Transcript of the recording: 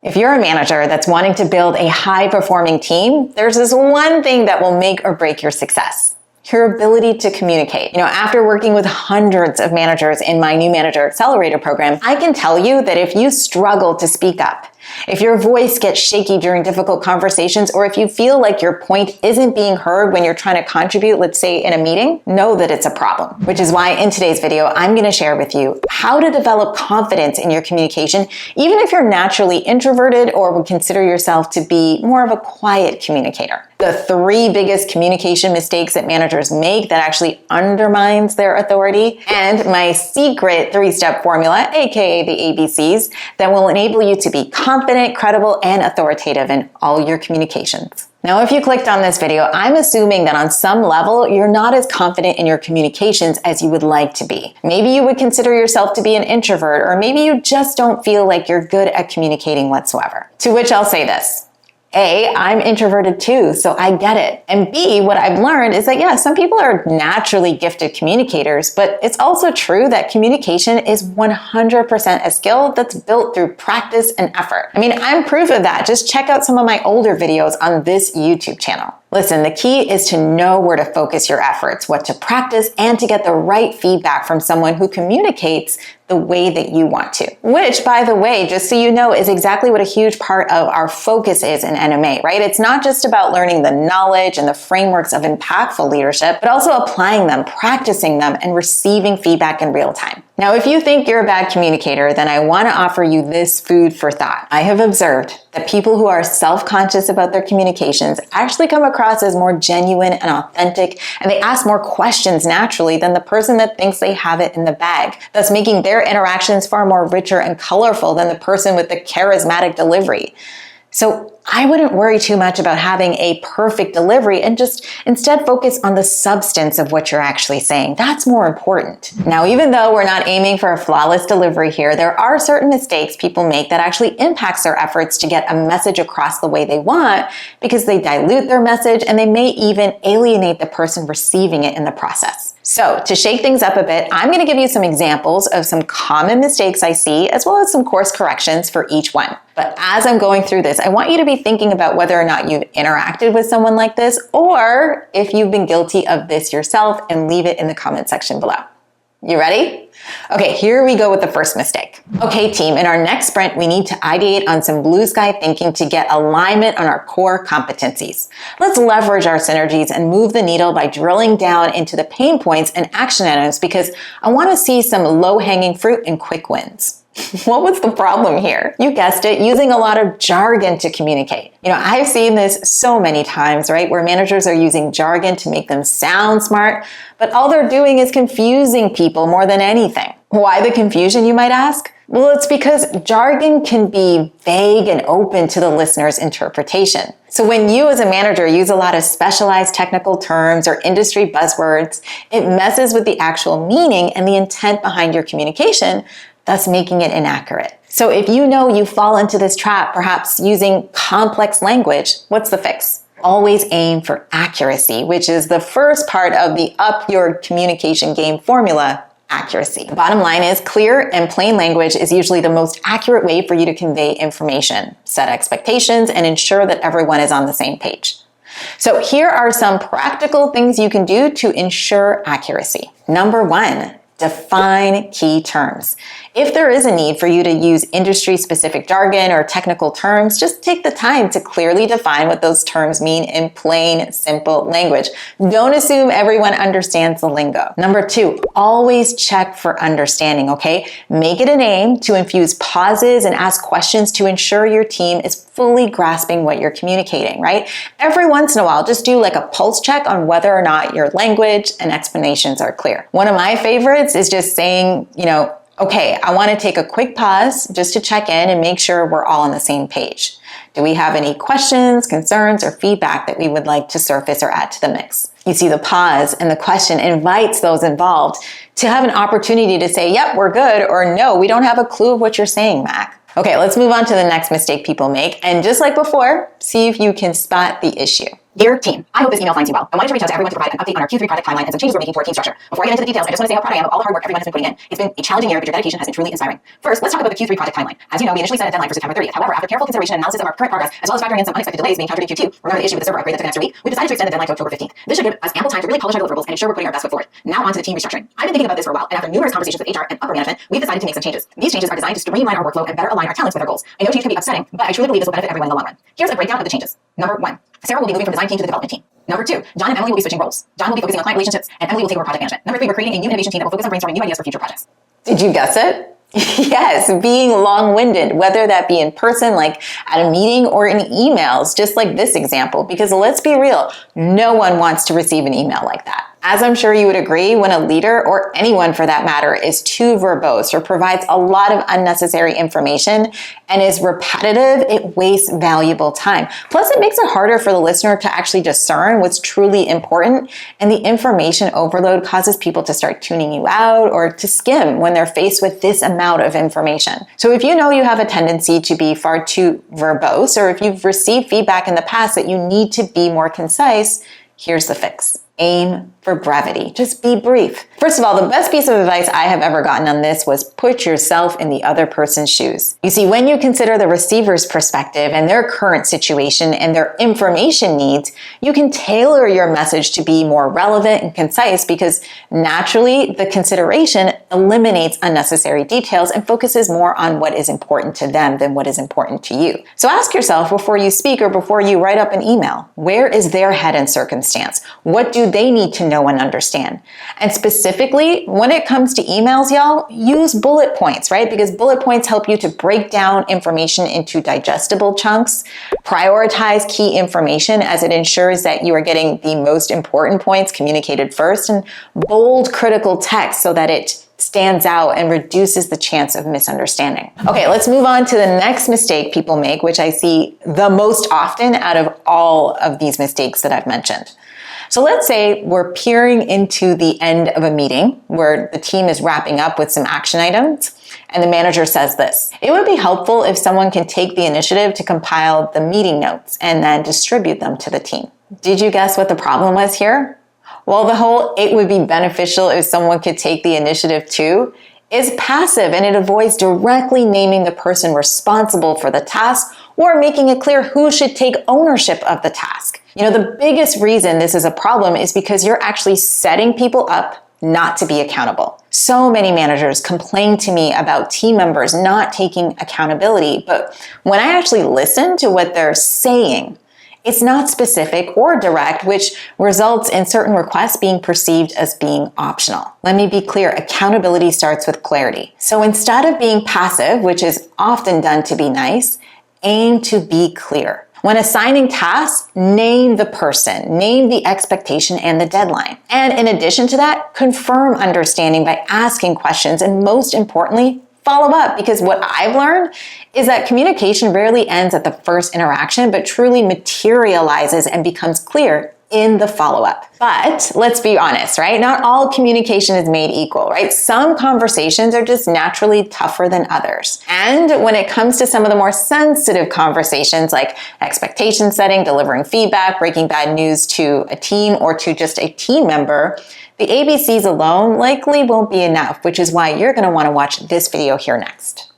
If you're a manager that's wanting to build a high-performing team, there's this one thing that will make or break your success: your ability to communicate. After working with hundreds of managers in my new Manager Accelerator program, I can tell you that if you struggle to speak up, if your voice gets shaky during difficult conversations, or if you feel like your point isn't being heard when you're trying to contribute, let's say in a meeting, know that it's a problem. Which is why in today's video, I'm going to share with you how to develop confidence in your communication, even if you're naturally introverted or would consider yourself to be more of a quiet communicator. The 3 biggest communication mistakes that managers make that actually undermines their authority, and my secret 3-step formula, aka the ABCs, that will enable you to be confident, credible, and authoritative in all your communications. Now, if you clicked on this video, I'm assuming that on some level, you're not as confident in your communications as you would like to be. Maybe you would consider yourself to be an introvert, or maybe you just don't feel like you're good at communicating whatsoever. To which I'll say this: A, I'm introverted too, so I get it. And B, what I've learned is that, yeah, some people are naturally gifted communicators, but it's also true that communication is 100% a skill that's built through practice and effort. I'm proof of that. Just check out some of my older videos on this YouTube channel. Listen, the key is to know where to focus your efforts, what to practice, and to get the right feedback from someone who communicates the way that you want to. Which, by the way, just so you know, is exactly what a huge part of our focus is in NMA, right? It's not just about learning the knowledge and the frameworks of impactful leadership, but also applying them, practicing them, and receiving feedback in real time. Now, if you think you're a bad communicator, then I want to offer you this food for thought. I have observed that people who are self-conscious about their communications actually come across as more genuine and authentic, and they ask more questions naturally than the person that thinks they have it in the bag, thus making their interactions far more richer and colorful than the person with the charismatic delivery. So I wouldn't worry too much about having a perfect delivery and just instead focus on the substance of what you're actually saying. That's more important. Now, even though we're not aiming for a flawless delivery here, there are certain mistakes people make that actually impacts their efforts to get a message across the way they want, because they dilute their message and they may even alienate the person receiving it in the process. So to shake things up a bit, I'm going to give you some examples of some common mistakes I see, as well as some course corrections for each one. But as I'm going through this, I want you to be thinking about whether or not you've interacted with someone like this, or if you've been guilty of this yourself, and leave it in the comment section below. You ready? Okay, here we go with the first mistake. Okay, team, in our next sprint, we need to ideate on some blue sky thinking to get alignment on our core competencies. Let's leverage our synergies and move the needle by drilling down into the pain points and action items, because I want to see some low-hanging fruit and quick wins. What was the problem here? You guessed it, using a lot of jargon to communicate. I've seen this so many times, right? Where managers are using jargon to make them sound smart, but all they're doing is confusing people more than anything. Why the confusion, you might ask? Well, it's because jargon can be vague and open to the listener's interpretation. So when you as a manager use a lot of specialized technical terms or industry buzzwords, it messes with the actual meaning and the intent behind your communication, thus making it inaccurate. So if you know you fall into this trap, perhaps using complex language, what's the fix? Always aim for accuracy, which is the first part of the up your communication game formula: accuracy. The bottom line is, clear and plain language is usually the most accurate way for you to convey information, set expectations, and ensure that everyone is on the same page. So here are some practical things you can do to ensure accuracy. Number 1, define key terms. If there is a need for you to use industry-specific jargon or technical terms, just take the time to clearly define what those terms mean in plain, simple language. Don't assume everyone understands the lingo. Number 2, always check for understanding, okay? Make it an aim to infuse pauses and ask questions to ensure your team is fully grasping what you're communicating, right? Every once in a while, just do like a pulse check on whether or not your language and explanations are clear. One of my favorites is just saying, okay, I want to take a quick pause just to check in and make sure we're all on the same page. Do we have any questions, concerns, or feedback that we would like to surface or add to the mix? You see, the pause and the question invites those involved to have an opportunity to say, yep, we're good, or no, we don't have a clue of what you're saying, Mac. Okay, let's move on to the next mistake people make. And just like before, see if you can spot the issue. Dear team, I hope this email finds you well. I wanted to reach out to everyone to provide an update on our Q3 project timeline and some changes we're making to our team structure. Before I get into the details, I just want to say how proud I am of all the hard work everyone has been putting in. It's been a challenging year, but your dedication has been truly inspiring. First, let's talk about the Q3 project timeline. As you know, we initially set a deadline for September 30th. However, after careful consideration and analysis of our current progress, as well as factoring in some unexpected delays we encountered in Q2, remember the issue with the server upgrade that took an extra week, we decided to extend the deadline to October 15th. This should give us ample time to really polish our deliverables and ensure we're putting our best foot forward. Now on to the team restructuring. I've been thinking about this for a while, and after numerous conversations with HR and upper management, we've decided to make some changes. These changes are designed to streamline our workflow and better align our talents with our goals. I know change can be upsetting, but I truly believe this will benefit everyone in the long run. Here's a breakdown of the changes. Number 1. Sarah will be moving from design team to the development team. Number 2, John and Emily will be switching roles. John will be focusing on client relationships, and Emily will take over project management. Number 3, we're creating a new innovation team that will focus on brainstorming new ideas for future projects. Did you guess it? Yes, being long-winded, whether that be in person, like at a meeting, or in emails, just like this example, because let's be real, no one wants to receive an email like that. As I'm sure you would agree, when a leader, or anyone for that matter, is too verbose or provides a lot of unnecessary information and is repetitive, it wastes valuable time. Plus, it makes it harder for the listener to actually discern what's truly important, and the information overload causes people to start tuning you out or to skim when they're faced with this amount of information. So if you know you have a tendency to be far too verbose, or if you've received feedback in the past that you need to be more concise, here's the fix. Aim for brevity. Just be brief. First of all, the best piece of advice I have ever gotten on this was put yourself in the other person's shoes. You see, when you consider the receiver's perspective and their current situation and their information needs, you can tailor your message to be more relevant and concise, because naturally the consideration eliminates unnecessary details and focuses more on what is important to them than what is important to you. So ask yourself before you speak or before you write up an email, where is their head and circumstance? What do they need to know and understand? And specifically, when it comes to emails, y'all, use bullet points, right? Because bullet points help you to break down information into digestible chunks, prioritize key information as it ensures that you are getting the most important points communicated first, and bold critical text so that it stands out and reduces the chance of misunderstanding. Okay, let's move on to the next mistake people make, which I see the most often out of all of these mistakes that I've mentioned. So let's say we're peering into the end of a meeting where the team is wrapping up with some action items, and the manager says this: it would be helpful if someone can take the initiative to compile the meeting notes and then distribute them to the team. Did you guess what the problem was here? Well, the whole "it would be beneficial if someone could take the initiative too" is passive, and it avoids directly naming the person responsible for the task or making it clear who should take ownership of the task. You know, the biggest reason this is a problem is because you're actually setting people up not to be accountable. So many managers complain to me about team members not taking accountability, but when I actually listen to what they're saying, it's not specific or direct, which results in certain requests being perceived as being optional. Let me be clear, accountability starts with clarity. So instead of being passive, which is often done to be nice, aim to be clear. When assigning tasks, name the person, name the expectation and the deadline. And in addition to that, confirm understanding by asking questions, and most importantly, follow up, because what I've learned is that communication rarely ends at the first interaction, but truly materializes and becomes clear in the follow-up. But let's be honest, right? Not all communication is made equal, right? Some conversations are just naturally tougher than others. And when it comes to some of the more sensitive conversations like expectation setting, delivering feedback, breaking bad news to a team or to just a team member, the ABCs alone likely won't be enough, which is why you're going to want to watch this video here next.